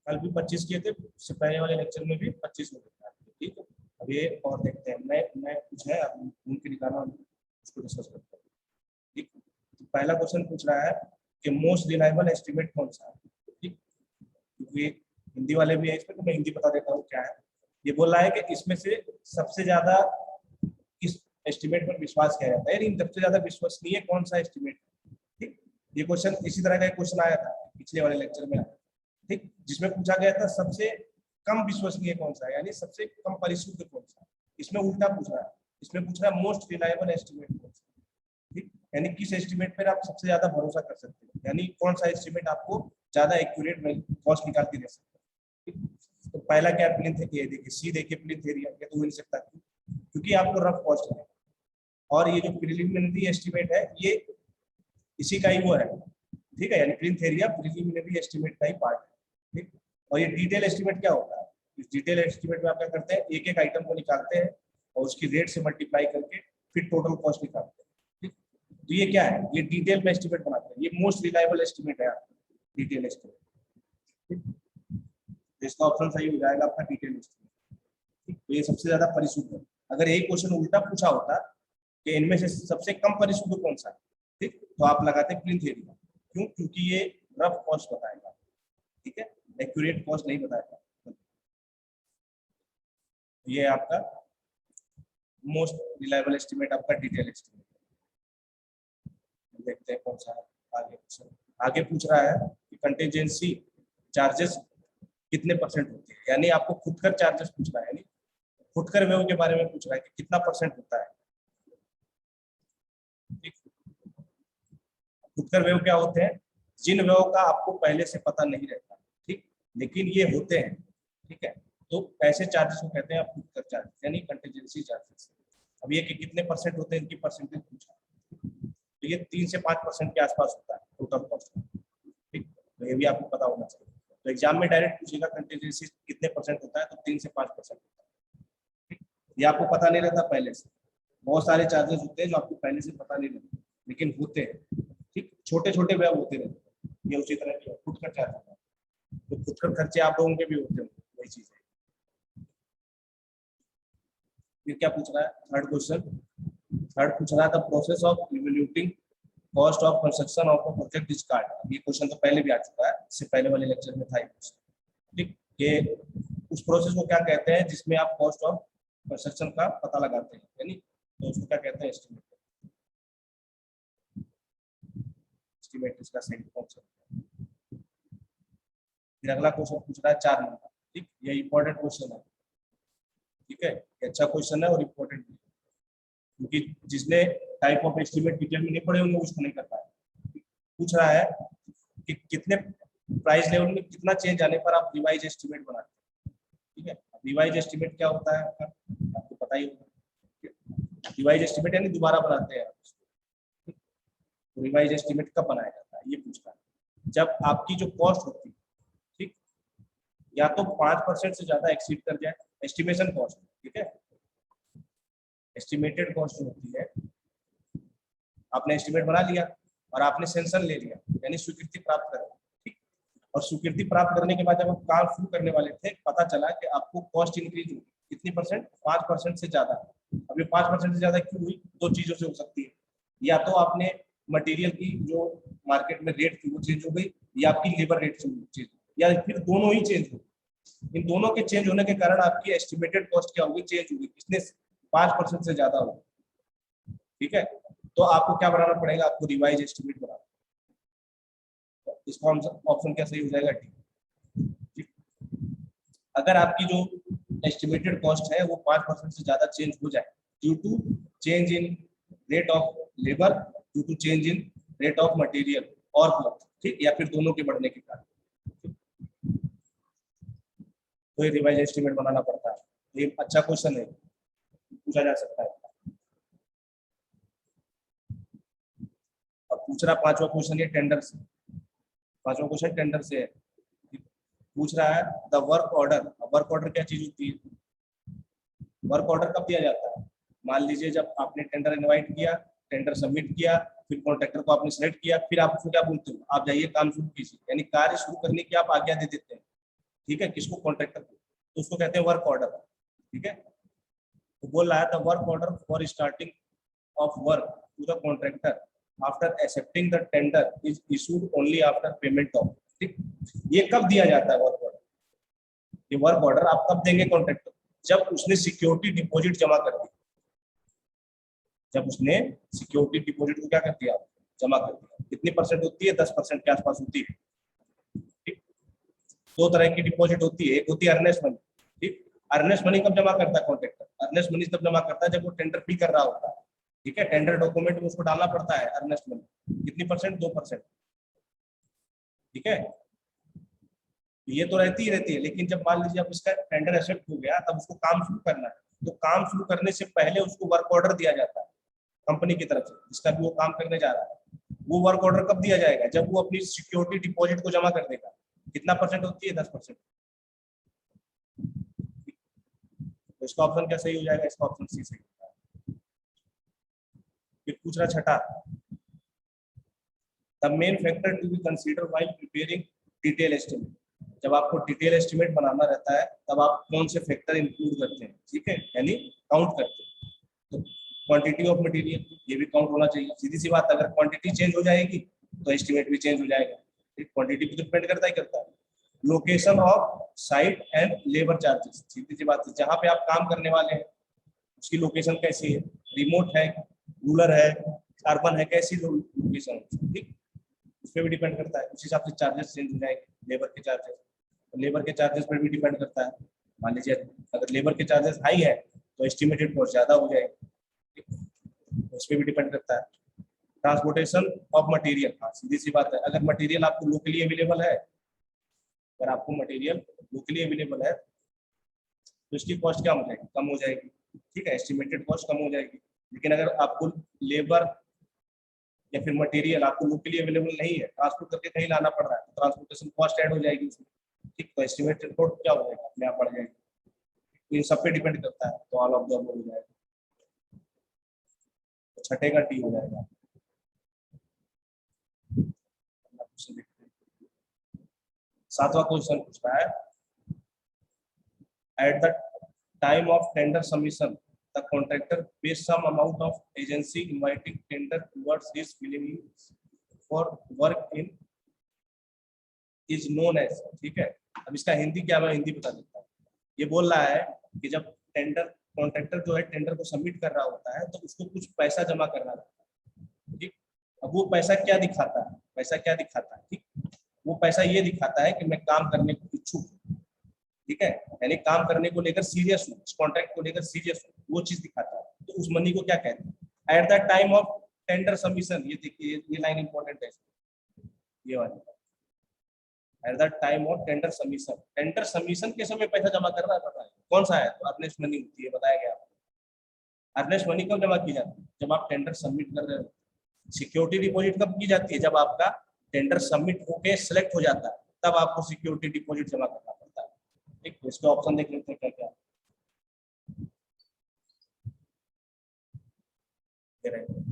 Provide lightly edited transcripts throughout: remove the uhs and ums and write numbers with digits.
कल भी 25 किए थे, उससे पहले वाले लेक्चर में भी 25 हो गए थे। ठीक है, अब ये और देखते हैं, मैं कुछ है अब उनके निकालना, उसको डिस्कस करते हैं। ठीक, तो पहला क्वेश्चन पूछ रहा है कि मोस्ट रिलायबल एस्टिमेट कौन सा है। ठीक, क्योंकि हिंदी वाले भी है इसमें, तो मैं हिंदी बता देता हूँ क्या है। ये बोल रहा है कि इसमें से सबसे ज्यादा किस एस्टिमेट पर विश्वास किया जाता है, यानी सबसे ज्यादा विश्वसनीय कौन सा एस्टिमेट है। ठीक, ये क्वेश्चन इसी तरह का एक क्वेश्चन आया था पिछले वाले लेक्चर में, ठीक, जिसमें पूछा गया था सबसे कम विश्वसनीय कौन सा है, यानी सबसे कम परिशुद्ध कौन सा है। इसमें उल्टा पूछ रहा है, इसमें पूछ रहा है मोस्ट रिलायबल एस्टिमेट कौन सा। ठीक, यानी किस एस्टिमेट पर आप सबसे ज्यादा भरोसा कर सकते हो, यानी कौन सा एस्टिमेट आपको ज्यादा एक्यूरेट कॉस्ट निकाल के दे सकते हैं। तो पहला क्या प्लिंथ है, ये देखिए सी देखिए प्लिंथ एरिया, ये तो हो नहीं सकता क्योंकि आपको रफ कॉस्ट है, और ये जो प्रिलिमिनरी एस्टिमेट है ये इसी का ही वो है। ठीक है, यानी प्लिंथ एरिया प्रिलिमिनरी एस्टिमेट का ही पार्ट है। ठीक, और ये डिटेल एस्टिमेट क्या होता है, इस डिटेल एस्टिमेट में आप क्या करते हैं, एक एक आइटम को निकालते हैं और उसकी रेट से मल्टीप्लाई करके फिर टोटल कॉस्ट निकालते हैं। ठीक, तो ये क्या है, ये डिटेल में एस्टिमेट बनाते हैं, ये मोस्ट रिलायबल एस्टिमेट है आपका डिटेल एस्टिमेट। ठीक, इसका ऑप्शन सही हो जाएगा आपका डिटेल एस्टिमेट। ठीक, तो ये सबसे ज्यादा परिशुद्ध है। अगर यही क्वेश्चन उल्टा पूछा होता कि इनमें से सबसे कम परिशुद्ध कौन सा है, ठीक, तो आप लगाते प्लिंथ एरिया। क्यों, क्योंकि ये रफ कॉस्ट बताएगा, ठीक है, एक्यूरेट कॉस्ट नहीं बताएगा। ये आपका मोस्ट रिलायबल एस्टिमेट आपका डिटेल एस्टिमेट। देखते हैं कौन सा है आगे। आगे पूछ रहा है कि कंटीजेंसी चार्जेस कितने परसेंट होते हैं, यानी आपको फुटकर चार्जेस पूछ रहा है, यानी फुटकर व्यय के बारे में पूछ रहा है कि कितना परसेंट होता है। फुटकर व्यय क्या होते हैं, जिन व्ययों का आपको पहले से पता नहीं रहता, ठीक, लेकिन ये होते हैं। ठीक है, तो ऐसे चार्जेस को कहते हैं आप फुटकर चार्जेस, यानी कंटीजेंसी चार्जेस। अब ये कि कितने परसेंट होते हैं, इनकी परसेंटेज पूछा, तो ये 3 से 5% के आसपास होता है टोटल कॉस्ट। ठीक, तो ये भी आपको पता होना चाहिए। तो एग्जाम में डायरेक्ट पूछेगा कंटीजेंसी कितने परसेंट होता है, तो 3 से 5% होता है। ठीक, ये आपको पता नहीं रहता पहले से। बहुत सारे चार्जेस होते हैं जो आपको पहले से पता नहीं रहते, लेकिन होते हैं। ठीक, छोटे छोटे व्यय होते रहते हैं, ये उसी तरह की फुटकर चार्ज होता है। तो फुटकर खर्चे आप लोगों के भी होते हैं, वही चीज है। फिर क्या पूछ रहा है, थर्ड क्वेश्चन। थर्ड पूछ रहा है the process of evaluating cost of construction of a project is called. ये क्वेश्चन तो पहले भी आ चुका है, इससे पहले वाले लेक्चर में था ये क्वेश्चन। ठीक, ये उस प्रोसेस को क्या कहते हैं जिसमें आप कॉस्ट ऑफ कंस्ट्रक्शन का पता लगाते हैं, यानी तो उसको क्या कहते हैं, एस्टिमेट। एस्टिमेट इसका सही कॉन्सेप्ट है। फिर अगला क्वेश्चन पूछ रहा है 4 नंबर। ठीक, ये इंपॉर्टेंट क्वेश्चन है। ठीक है, ये अच्छा क्वेश्चन है और इम्पोर्टेंट भी, क्योंकि जिसने टाइप ऑफ एस्टिमेट डिटेल में नहीं पढ़े होंगे उसको नहीं कर पाया। पूछ रहा है कि कितने प्राइस लेवल में कितना चेंज आने पर आप रिवाइज एस्टिमेट बनाते हैं। ठीक है, रिवाइज एस्टिमेट क्या होता है आपको पता ही होगा। रिवाइज एस्टिमेट यानी दोबारा बनाते हैं। रिवाइज एस्टिमेट कब बनाया जाता है, ये पूछ रहा है जब आपकी जो कॉस्ट होती है, ठीक, या तो 5% से ज्यादा एक्सीड कर जाए एस्टिमेशन कॉस्ट। ठीक है, एस्टिमेटेड कॉस्ट जो होती है, आपने एस्टिमेट बना लिया और आपने सेंसन ले लिया, यानी स्वीकृति प्राप्त कर, ठीक, और स्वीकृति प्राप्त करने के बाद जब आप काम शुरू करने वाले थे, पता चला कि आपको कॉस्ट इंक्रीज हुई कितनी परसेंट, 5% से ज्यादा। अब ये 5% से ज्यादा क्यों हुई, दो चीजों से हो सकती है, या तो आपने मटेरियल की जो मार्केट में रेट थी वो चेंज हो गई, या आपकी लेबर रेट चेंज, या फिर दोनों ही चेंज हो। इन दोनों के चेंज होने के कारण आपकी एस्टिमेटेड कॉस्ट क्या होगी, चेंज होगी, इसने 5% से ज्यादा होगी। ठीक है, तो आपको क्या बनाना पड़ेगा, आपको रिवाइज एस्टिमेट बनाना। तो इसका ऑप्शन क्या सही हो जाएगा, डी। अगर आपकी जो एस्टिमेटेड कॉस्ट है वो 5% से ज्यादा चेंज हो जाए due to change in rate of labour, due to change in rate of material और बोथ, ठीक, या फिर दोनों के बढ़ने के कारण, तो ये रिवाइज एस्टिमेट बनाना पड़ता है। ये अच्छा क्वेश्चन है, पूछा जा सकता है। अब पूछ रहा 5वां क्वेश्चन ये टेंडर से, 5वां क्वेश्चन टेंडर से है। पूछ रहा है the work order. Work order क्या चीज होती है, वर्क ऑर्डर कब दिया जाता है, मान लीजिए जब आपने टेंडर इनवाइट किया, टेंडर सबमिट किया, फिर कॉन्ट्रैक्टर को आपने सेलेक्ट किया, फिर आप उसको क्या बोलते हो, आप जाइए काम शुरू कीजिए, यानी कार्य शुरू करने की आप आज्ञा दे देते हैं। ठीक है, किसको, कॉन्ट्रैक्टर को, तो उसको कहते हैं वर्क ऑर्डर। ठीक है, तो बोल रहा है the work order for starting of work to the contractor after accepting the tender is issued only after payment of. ठीक, ये कब दिया जाता है वर्क ऑर्डर? ये वर्क ऑर्डर आप कब देंगे कॉन्ट्रैक्टर? जब उसने सिक्योरिटी डिपॉजिट जमा कर दी। जब उसने सिक्योरिटी डिपॉजिट को क्या कर दिया, जमा कर दिया। कितनी परसेंट होती है? 10% के आसपास होती है। ठीक, दो तरह की डिपॉजिट होती है, एक होती है अर्नेस्ट मनी। ठीक, अर्नेस्ट मनी कब जमा करता है कॉन्ट्रैक्टर? अर्नेस्ट मनी तब जमा करता है जब वो टेंडर भी कर रहा होता है। ठीक है, टेंडर डॉक्यूमेंट में उसको डालना पड़ता है अर्नेस्ट मनी। कितनी परसेंट? 2%। ठीक है, ये तो रहती ही रहती है, लेकिन जब मान लीजिए अब इसका टेंडर एक्सेप्ट हो गया, तब उसको काम शुरू करना है। तो काम शुरू करने से पहले उसको वर्क ऑर्डर दिया जाता है कंपनी की तरफ से, जिसका भी वो काम करने जा रहा है। वो वर्क ऑर्डर कब दिया जाएगा? जब वो अपनी सिक्योरिटी डिपॉजिट को जमा कर देगा। कितना परसेंट होती है? 10%। तो इसका ऑप्शन क्या सही हो जाएगा? इसका ऑप्शन सी सही होगा। फिर पूछ रहा छठा, the main factor to be consider while preparing detail estimate. जब आपको डिटेल एस्टिमेट बनाना रहता है तब आप कौन से फैक्टर इंक्लूड करते हैं? ठीक है, यानी काउंट करते हैं। तो क्वांटिटी ऑफ मटेरियल, ये भी काउंट होना चाहिए। सीधी सी बात, अगर क्वांटिटी चेंज हो जाएगी तो एस्टिमेट भी चेंज हो जाएगा। क्वांटिटी पे डिपेंड करता ही करता है। Location of site and labour charges, सीधी सी बात है, जहाँ पे आप काम करने वाले हैं उसकी लोकेशन कैसी है, रिमोट है, रूरल है, अर्बन है, कैसी लोकेशन। ठीक, उस पर भी डिपेंड करता है। उस हिसाब से चार्जेस चेंज हो जाएंगे। लेबर के चार्जेस, तो लेबर के चार्जेस पर भी डिपेंड करता है। मान लीजिए अगर लेबर के चार्जेस हाई है तो एस्टिमेटेड कॉस्ट ज्यादा हो जाएगी, उस पर भी डिपेंड करता है। ट्रांसपोर्टेशन ऑफ मटेरियल, हाँ सीधी सी बात है, अगर मटेरियल आपको लोकली अवेलेबल है, अगर आपको मटेरियल लोकली अवेलेबल है तो इसकी कॉस्ट क्या हो जाएगी? कम हो जाएगी। ठीक है, एस्टिमेटेड कॉस्ट कम हो जाएगी। लेकिन अगर आपको लेबर या फिर मटेरियल आपको लोकली अवेलेबल नहीं है, ट्रांसपोर्ट करके कहीं लाना पड़ रहा है, तो ट्रांसपोर्टेशन कॉस्ट ऐड हो जाएगी उसमें। ठीक, तो एस्टिमेटेड कॉस्ट क्या हो जाएगा? अपने आप बढ़ जाएगी। इन सब पे डिपेंड करता है, तो ऑल ऑफ द अबव हो जाएगा। तो छठे का डी हो जाएगा। सातवां क्वेश्चन पूछ रहा है, at the time of tender submission the contractor pays some amount of agency inviting tender towards his willingness for work in is known as। ठीक है, अब इसका हिंदी क्या, मैं हिंदी बता देता हूँ। ये बोल रहा है कि जब टेंडर कॉन्ट्रैक्टर जो है टेंडर को सबमिट कर रहा होता है तो उसको कुछ पैसा जमा करना रहता है। ठीक, अब वो पैसा क्या दिखाता है? पैसा क्या दिखाता है? ठीक, वो पैसा ये दिखाता है कि मैं काम करने को इच्छुक हूँ। ठीक है, यानी काम करने को लेकर सीरियस हूँ, कॉन्ट्रैक्ट को लेकर सीरियस हूँ, वो चीज दिखाता है। तो उस मनी को क्या कहते हैं? At the time of tender submission. ये देखिए, ये लाइन इंपॉर्टेंट है, ये वाली, at the time of tender submission. Tender submission के समय पैसा जमा करना पड़ता है। कौन सा है? तो अर्नेस्ट मनी होती है, बताया गया। अर्नेस्ट मनी कब जमा की जाती है? जब आप टेंडर सबमिट कर रहे हो। सिक्योरिटी डिपॉजिट कब की जाती है? जब आपका टेंडर सबमिट होके सिलेक्ट हो जाता है, तब आपको सिक्योरिटी डिपॉजिट जमा करना पड़ता है। ठीक, तो इसके ऑप्शन देख लेते हैं क्या क्या।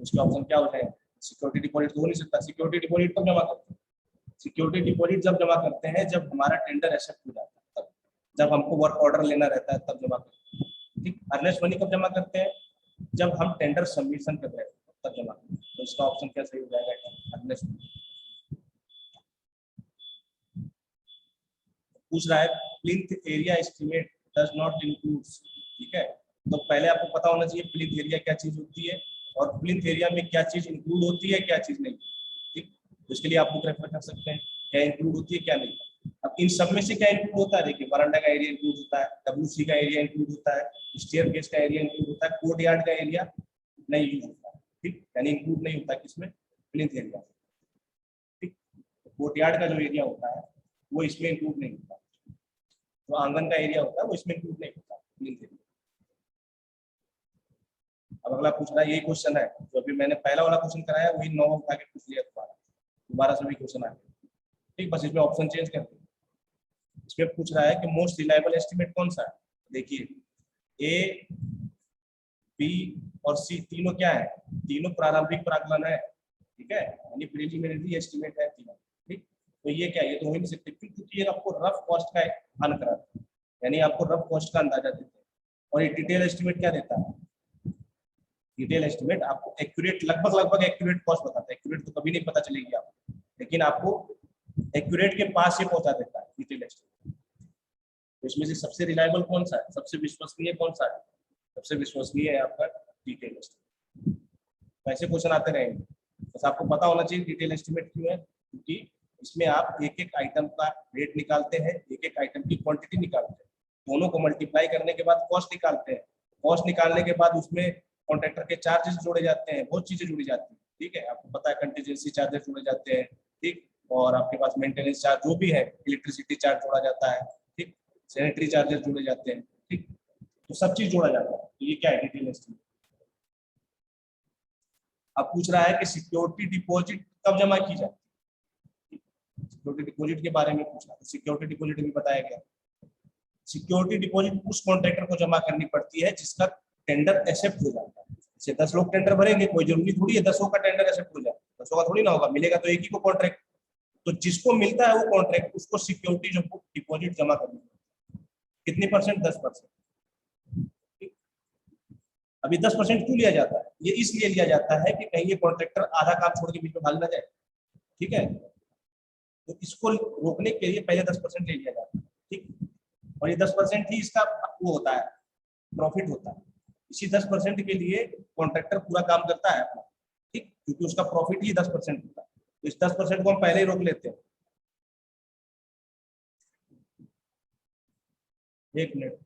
उसके ऑप्शन क्या होता है? सिक्योरिटी डिपॉजिट तो हो नहीं सकता। सिक्योरिटी डिपॉजिट कब जमा करते हैं? सिक्योरिटी डिपॉजिट जब जमा करते हैं जब हमारा टेंडर एक्सेप्ट हो जाता है, तब। जब हमको वर्क ऑर्डर लेना रहता है तब जमा करते हैं। ठीक, अर्नेस्ट मनी कब जमा करते हैं? जब हम टेंडर सबमिशन कर रहे हैं तब जमा करते हैं। तो इसका ऑप्शन क्या सही हो जाएगा? Earnest money. पूछ रहा है plinth area estimate does not include. ठीक है, तो पहले आपको पता होना चाहिए प्लिंथ एरिया क्या चीज होती है और प्लिंथ एरिया में क्या चीज इंक्लूड होती है, क्या चीज नहीं। ठीक, तो इसके लिए आप बुक रेफर कर सकते हैं, क्या इंक्लूड होती है क्या नहीं। अब इन सब में से क्या इंक्लूड होता है? देखिए, वरांडा का एरिया इंक्लूड होता है, WC का एरिया इंक्लूड होता है, स्टेयरकेस का एरिया इंक्लूड होता है, कोर्ट यार्ड का एरिया नहीं यूज होता है। ठीक, यानी इंक्लूड नहीं होता किसमें? Plinth area. ठीक, कोर्ट यार्ड का जो एरिया होता है वो इसमें इंक्लूड नहीं होता। जो आंगन का एरिया होता है वो इसमें इंक्लूड नहीं होता प्लिंथ एरिया। अब अगला पूछ रहा है, यही क्वेश्चन है जो अभी मैंने पहला वाला क्वेश्चन कराया, वही 9 उठा के पूछ लिया दोबारा से भी क्वेश्चन आ गया। ठीक, बस इसमें ऑप्शन चेंज कर दिया। इसमें पूछ रहा है कि मोस्ट रिलायबल एस्टिमेट कौन सा है? देखिए, ए, बी और सी तीनों क्या है? तीनों प्रारंभिक प्राकलन है। ठीक है, यानी प्रीलिमिनरी एस्टिमेट है तीनों। ठीक, तो ये क्या, ये तो हो ही नहीं सकते क्योंकि ये आपको रफ कॉस्ट का अनकरा, यानी आपको रफ कॉस्ट का अंदाजा देते हैं। और ये डिटेल एस्टिमेट क्या देता है? डिटेल एस्टिमेट आपको एक्यूरेट, लगभग एक्यूरेट कॉस्ट बताता है। एक्यूरेट तो कभी नहीं पता चलेगी आपको, लेकिन आपको एक्यूरेट के पास ये पहुंचा देता है डिटेल एस्टिमेट। तो इसमें से सबसे रिलायबल कौन सा है, सबसे विश्वसनीय कौन सा है? सबसे विश्वसनीय है आपका डिटेल एस्टिमेट। ऐसे क्वेश्चन आते रहेंगे, बस आपको पता होना चाहिए डिटेल एस्टिमेट क्यों है, क्योंकि इसमें आप एक एक आइटम का रेट निकालते हैं, एक एक आइटम की क्वांटिटी निकालते हैं, दोनों को मल्टीप्लाई करने के बाद कॉस्ट निकालते हैं। कॉस्ट निकालने के बाद उसमें कॉन्ट्रैक्टर के चार्जेस जोड़े जाते हैं, बहुत चीजें जुड़ी जाती हैं, ठीक है। आपको पता है कंटीजेंसी चार्जेस जोड़े जाते हैं, ठीक, और आपके पास मेंटेनेंस चार्ज जो भी है, इलेक्ट्रिसिटी चार्ज जोड़ा जाता है, ठीक, सैनिटरी चार्जेस जोड़े जाते हैं, ठीक, तो सब चीज जोड़ा जाता है। तो ये क्या है? Detail estimate. अब पूछ रहा है कि सिक्योरिटी डिपॉजिट कब जमा की जाती है? सिक्योरिटी डिपॉजिट के बारे में पूछा, तो सिक्योरिटी डिपॉजिट भी बताया गया। सिक्योरिटी डिपॉजिट उस कॉन्ट्रैक्टर को जमा करनी पड़ती है जिसका टेंडर एक्सेप्ट हो जाता है। जैसे 10 लोग टेंडर भरेंगे, कोई जरूरी थोड़ी है 10 का टेंडर एक्सेप्ट हो जाए, 10 का थोड़ी ना होगा, मिलेगा तो एक ही को कॉन्ट्रैक्ट। तो जिसको मिलता है वो कॉन्ट्रैक्ट, उसको सिक्योरिटी जो डिपॉजिट जमा करनी है। कितनी परसेंट? 10%। अभी 10% क्यों लिया जाता है? ये इसलिए लिया जाता है कि कहीं ये कॉन्ट्रैक्टर आधा काम छोड़ के बीच में भाग ना जाए, ठीक है। तो इसको रोकने के लिए पहले 10% ले लिया जाता है, ठीक, और ये 10% ही इसका वो होता है, प्रॉफिट होता है। इसी 10% के लिए कॉन्ट्रैक्टर पूरा काम करता है अपना, ठीक, क्योंकि उसका प्रॉफिट ही 10% होता है। तो इस 10% को हम पहले ही रोक लेते हैं। एक मिनट।